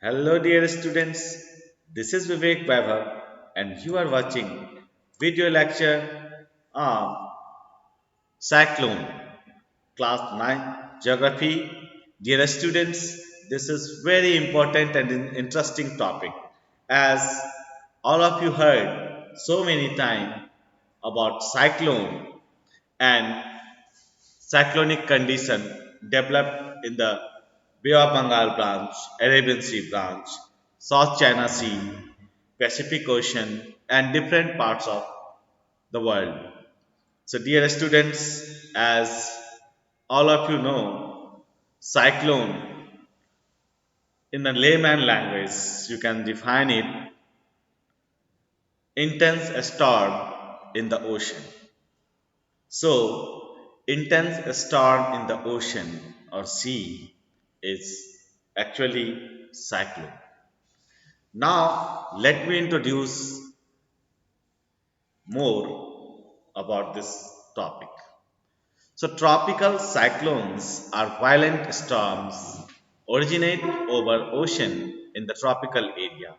Hello, dear students. This is Vivek Vaibhav, and you are watching video lecture on Cyclone, Class 9 Geography. Dear students, this is very important and interesting topic as all of you heard so many times about cyclone and cyclonic condition developed in the Bay of Bengal branch, Arabian Sea branch, South China Sea, Pacific Ocean, and different parts of the world. So, dear students, as all of you know, cyclone in a layman language, you can define it intense storm in the ocean. So, intense storm in the ocean or sea is actually cyclone. Now, let me introduce more about this topic. So, tropical cyclones are violent storms originate over ocean in the tropical area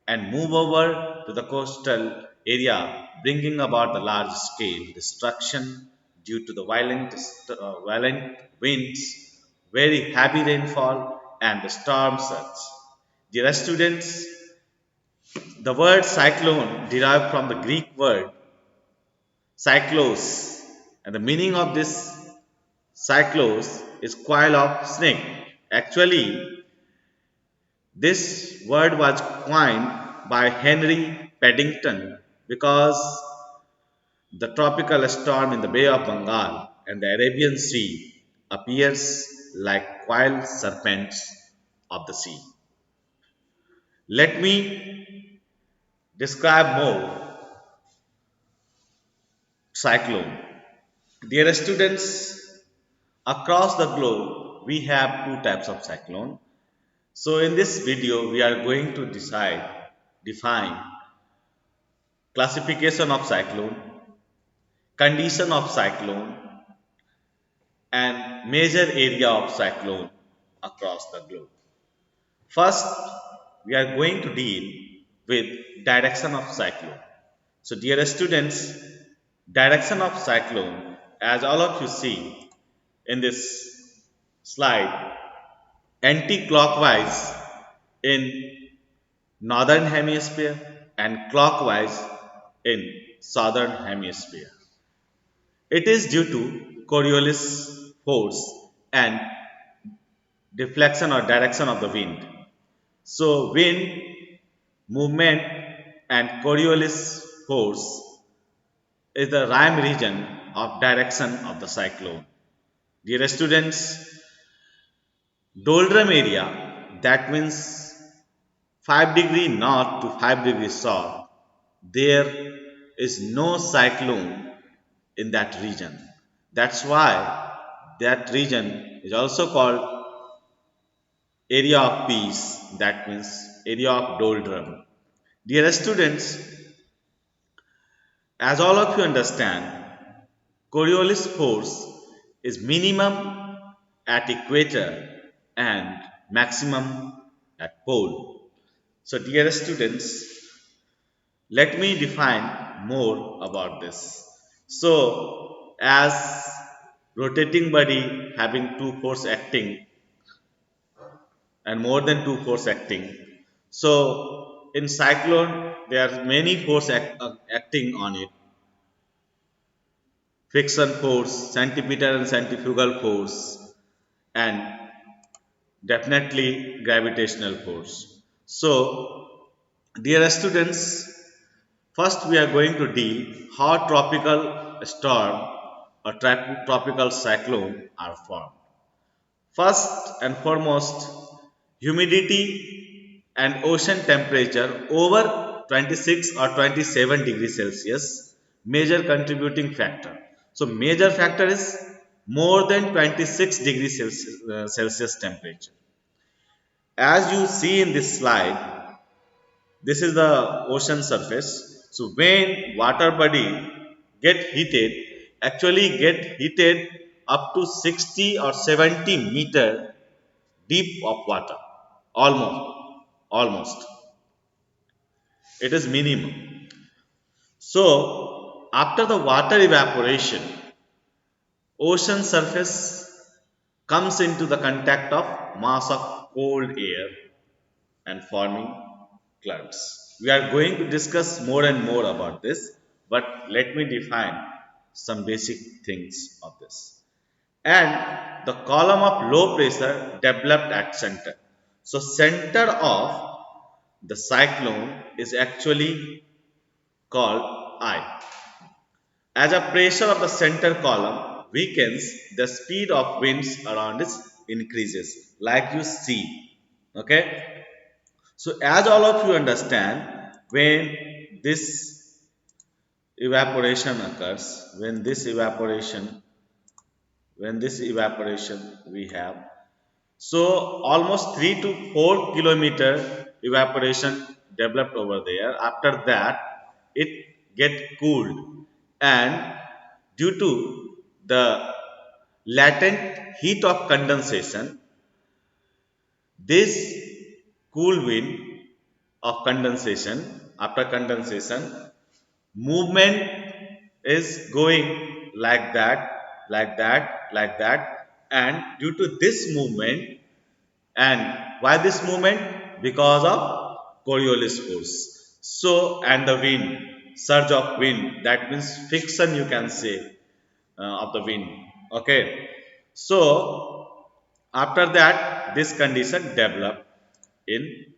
and move over to the coastal area, bringing about the large scale destruction due to the violent winds, very heavy rainfall, and the storm surge. Dear students, the word cyclone derived from the Greek word cyclos, and the meaning of this cyclos is coil of snake. Actually, this word was coined by Henry Paddington because the tropical storm in the Bay of Bengal and the Arabian Sea appears like coiled serpents of the sea. Let me describe more cyclone. Dear students, across the globe we have two types of cyclone. So in this video we are going to define classification of cyclone, condition of cyclone, and major area of cyclone across the globe. First, we are going to deal with direction of cyclone. So dear students, direction of cyclone, as all of you see in this slide, anti-clockwise in northern hemisphere and clockwise in southern hemisphere. It is due to Coriolis force and deflection or direction of the wind. So wind movement and Coriolis force is the rhyme region of direction of the cyclone. Dear students, doldrum area, that means 5 degree north to 5 degree south, there is no cyclone in that region. That's why that region is also called area of peace, that means area of doldrum. Dear students, as all of you understand, Coriolis force is minimum at equator and maximum at pole. So dear students, let me define more about this. So as rotating body having two force acting and more than two force acting. So in cyclone there are many force acting on it. Friction force, centripetal and centrifugal force, and definitely gravitational force. So dear students, first we are going to deal how tropical storm or tropical cyclone are formed. First and foremost, humidity and ocean temperature over 26 or 27 degrees Celsius, major contributing factor. So major factor is more than 26 degrees Celsius temperature. As you see in this slide, this is the ocean surface. So when water body get heated, actually get heated up to 60 or 70 meter deep of water, almost. almost. It is minimum. So, after the water evaporation, ocean surface comes into the contact of mass of cold air and forming clouds. We are going to discuss more and more about this, but let me define some basic things of this. And the column of low pressure developed at center. So center of the cyclone is actually called I. As a pressure of the center column weakens, the speed of winds around it increases, like you see. Okay. So as all of you understand, this evaporation occurs, when this evaporation we have, so almost 3 to 4 kilometer evaporation developed over there. After that, it get cooled, and due to the latent heat of condensation, this cool wind of condensation, after condensation, movement is going like that, like that, like that, and due to this movement, and why this movement? Because of Coriolis force. So, and the wind, surge of wind, that means friction, you can say, of the wind. Okay. So after that, this condition develop in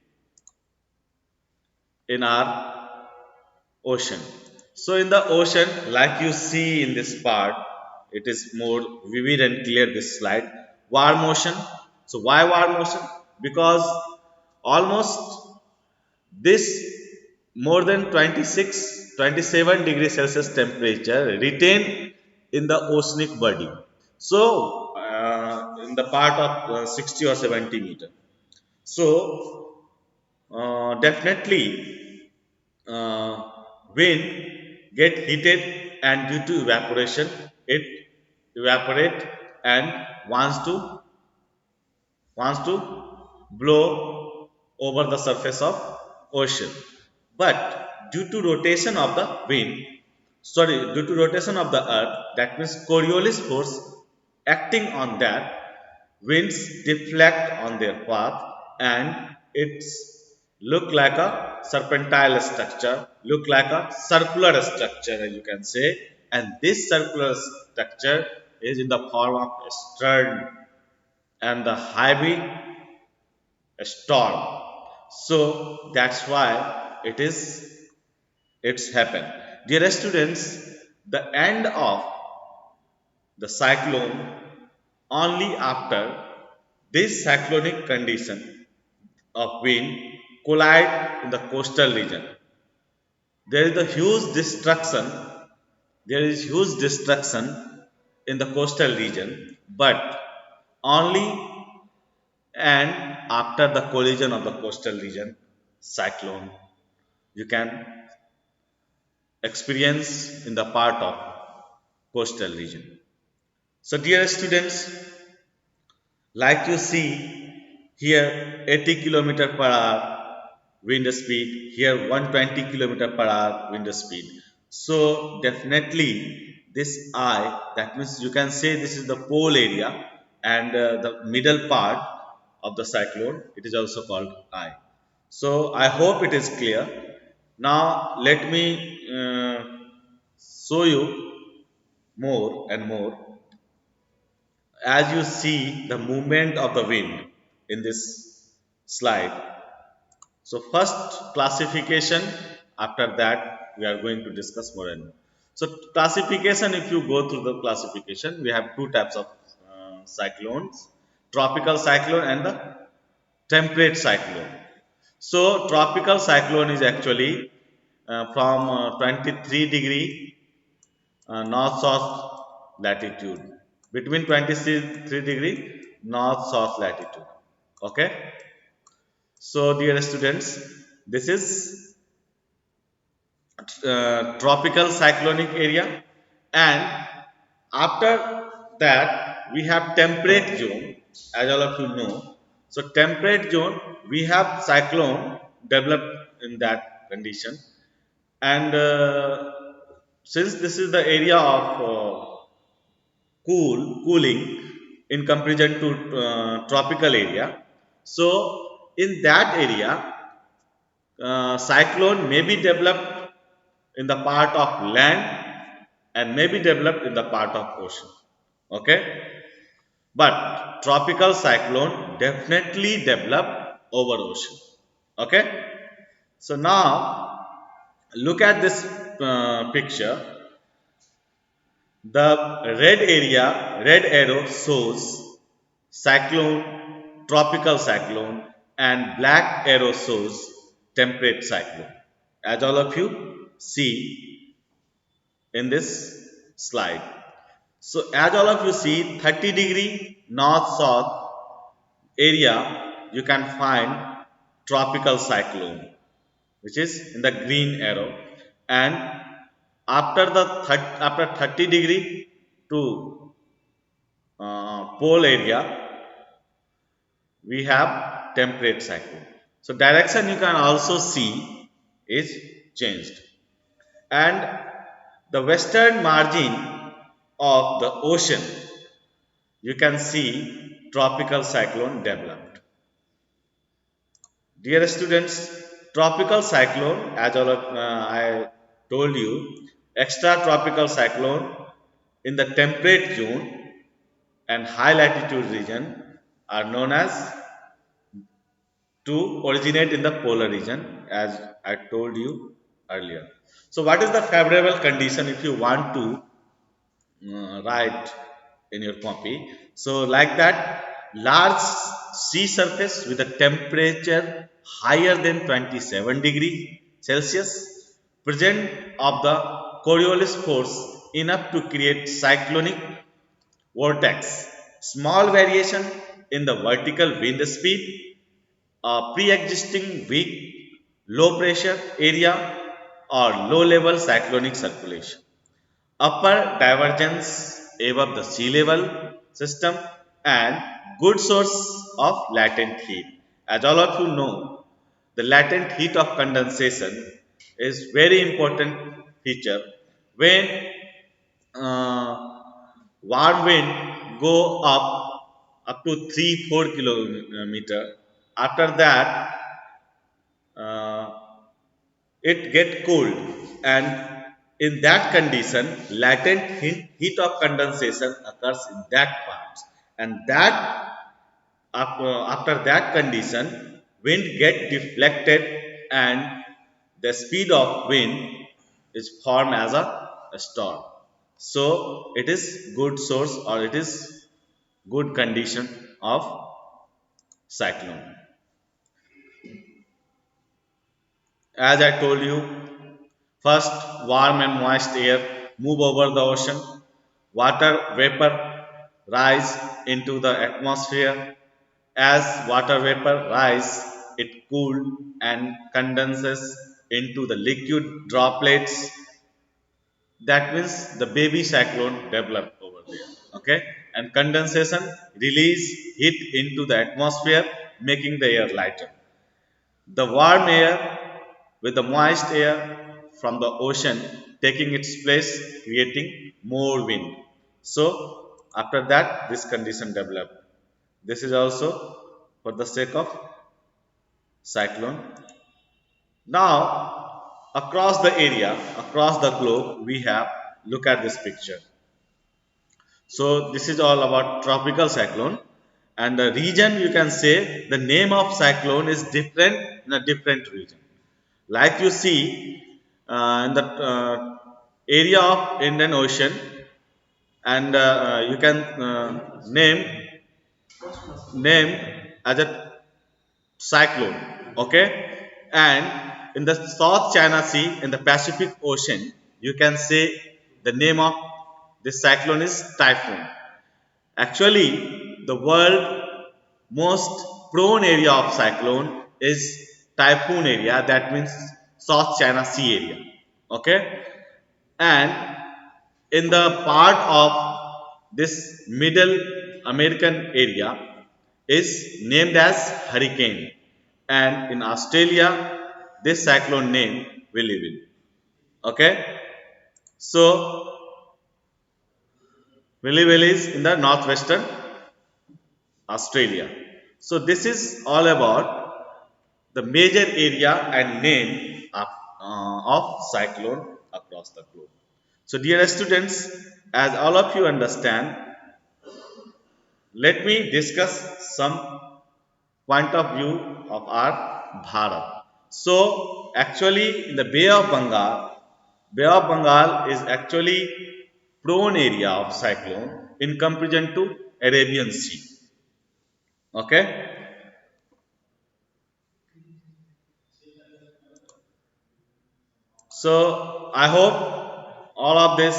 our ocean. So in the ocean, like you see in this part, it is more vivid and clear this slide. Warm ocean. So why warm ocean? Because almost this more than 26, 27 degrees Celsius temperature retained in the oceanic body. So in the part of 60 or 70 meter. So definitely uh, wind get heated, and due to evaporation it evaporate and wants to wants to blow over the surface of ocean. But due to rotation of the wind, sorry, due to rotation of the earth, that means Coriolis force acting on that, winds deflect on their path, and it's look like a serpentine structure, look like a circular structure, as you can say, and this circular structure is in the form of a stern and the heavy storm. So that's why it's happened. Dear students, the end of the cyclone only after this cyclonic condition of wind collide in the coastal region. There is a huge destruction. There is huge destruction in the coastal region, but only and after the collision of the coastal region cyclone, you can experience in the part of coastal region. So dear students, like you see here, 80 kilometer per hour wind speed, here 120 kilometer per hour wind speed. So definitely this eye, that means you can say this is the pole area, and the middle part of the cyclone, it is also called eye. So I hope it is clear. Now let me show you more and more. As you see the movement of the wind in this slide. So first classification, after that we are going to discuss more and more. So classification, if you go through the classification, we have two types of cyclones: tropical cyclone and the temperate cyclone. So tropical cyclone is actually from 23 degree north south latitude, between 23 degree north south latitude. Okay. So dear students, this is tropical cyclonic area, and after that we have temperate zone, as all of you know. So temperate zone, we have cyclone developed in that condition, and since this is the area of cooling in comparison to tropical area, so in that area, cyclone may be developed in the part of land and may be developed in the part of ocean. Okay, but tropical cyclone definitely develop over ocean. Okay, so now look at this picture. The red arrow shows cyclone, tropical cyclone, and black arrow shows temperate cyclone. As all of you see in this slide. So as all of you see, 30-degree north-south area, you can find tropical cyclone, which is in the green arrow, and after 30-degree to pole area, we have temperate cyclone. So direction you can also see is changed, and the western margin of the ocean, you can see tropical cyclone developed. Dear students, tropical cyclone, as all of, I told you, extra tropical cyclone in the temperate zone and high latitude region are known as to originate in the polar region, as I told you earlier. So what is the favorable condition if you want to write in your copy? So like that, large sea surface with a temperature higher than 27 degree Celsius, present of the Coriolis force enough to create cyclonic vortex, small variation in the vertical wind speed, a pre-existing weak low pressure area, or low level cyclonic circulation, upper divergence above the sea level system, and good source of latent heat. As all of you know, the latent heat of condensation is very important feature when warm wind go up to 3-4 kilometer. After that, uh, it get cooled, and in that condition latent heat of condensation occurs in that part, and that after that condition wind get deflected, and the speed of wind is formed as a storm. So it is good source, or it is good condition of cyclone. As I told you, first, warm and moist air move over the ocean. Water vapor rise into the atmosphere. As water vapor rise, it cooled and condenses into the liquid droplets. That means the baby cyclone developed over there. Okay, and condensation release heat into the atmosphere, making the air lighter. The warm air with the moist air from the ocean taking its place, creating more wind. So, after that, this condition developed. This is also for the sake of cyclone. Now, across the area, across the globe, we have look at this picture. So, this is all about tropical cyclone, and the region, you can say the name of cyclone is different in a different region. Like you see in the area of Indian Ocean, and you can name as a cyclone. Okay, and in the South China Sea, in the Pacific Ocean, you can say the name of this cyclone is typhoon. Actually, the world most prone area of cyclone is typhoon area, that means South China Sea area. Okay, and in the part of this middle American area, is named as hurricane, and in Australia this cyclone name Willy Will. Okay, so Willy Will is in the northwestern Australia. So this is all about the major area and name of cyclone across the globe. So dear students, as all of you understand, let me discuss some point of view of our Bharat. So actually in the Bay of Bengal is actually prone area of cyclone in comparison to Arabian Sea. Okay. So I hope all of this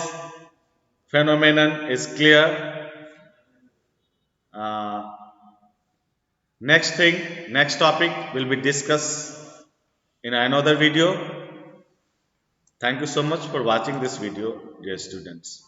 phenomenon is clear. Uh, next topic will be discussed in another video. Thank you so much for watching this video, dear students.